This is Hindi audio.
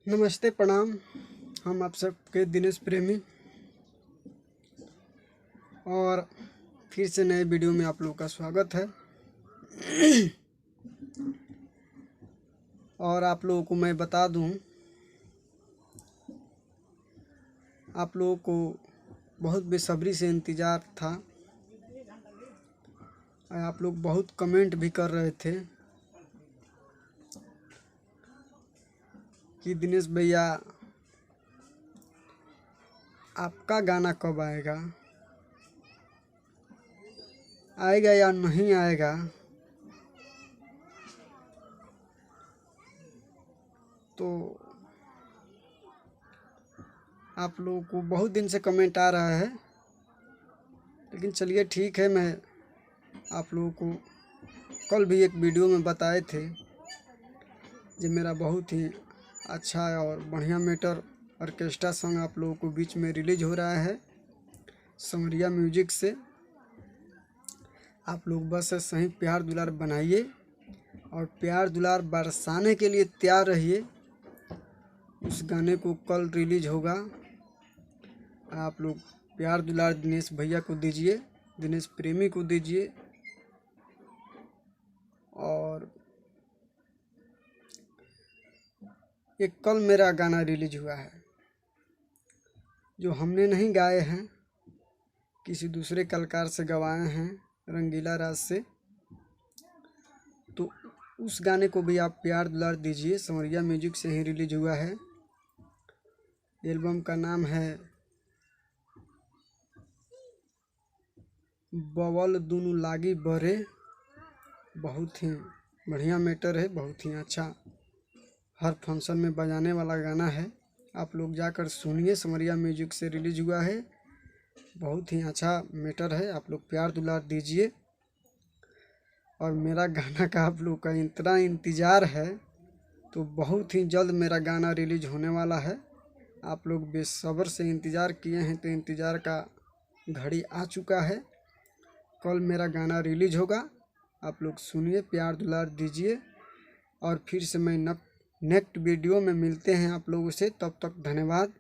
नमस्ते, प्रणाम। हम आप सबके दिनेश प्रेमी और फिर से नए वीडियो में आप लोगों का स्वागत है। और आप लोगों को मैं बता दूं, आप लोगों को बहुत बेसब्री से इंतज़ार था। आप लोग बहुत कमेंट भी कर रहे थे कि दिनेश भैया आपका गाना कब आएगा या नहीं आएगा। तो आप लोगों को बहुत दिन से कमेंट आ रहा है, लेकिन चलिए ठीक है। मैं आप लोगों को कल भी एक वीडियो में बताए थे जो मेरा बहुत ही अच्छा और बढ़िया मैटर ऑर्केस्ट्रा सॉन्ग आप लोगों को बीच में रिलीज हो रहा है समरिया म्यूजिक से। आप लोग बस सही प्यार दुलार बनाइए और प्यार दुलार बरसाने के लिए तैयार रहिए। उस गाने को कल रिलीज होगा। आप लोग प्यार दुलार दिनेश भैया को दीजिए, दिनेश प्रेमी को दीजिए। और एक कल मेरा गाना रिलीज हुआ है जो हमने नहीं गाए हैं, किसी दूसरे कलाकार से गवाए हैं, रंगीला राज से। तो उस गाने को भी आप प्यार दुलार दीजिए। समरिया म्यूजिक से ही रिलीज हुआ है। एल्बम का नाम है बवल दुनु लागी बरे। बहुत ही बढ़िया मैटर है, बहुत ही अच्छा, हर फंक्शन में बजाने वाला गाना है। आप लोग जाकर सुनिए, समरिया म्यूजिक से रिलीज हुआ है। बहुत ही अच्छा मैटर है, आप लोग प्यार दुलार दीजिए। और मेरा गाना का आप लोग का इतना इंतज़ार है, तो बहुत ही जल्द मेरा गाना रिलीज होने वाला है। आप लोग बेसब्र से इंतज़ार किए हैं, तो इंतज़ार का घड़ी आ चुका है। कल मेरा गाना रिलीज होगा, आप लोग सुनिए, प्यार दुलार दीजिए। और फिर से मैं नेक्स्ट वीडियो में मिलते हैं आप लोगों से। तब तक धन्यवाद।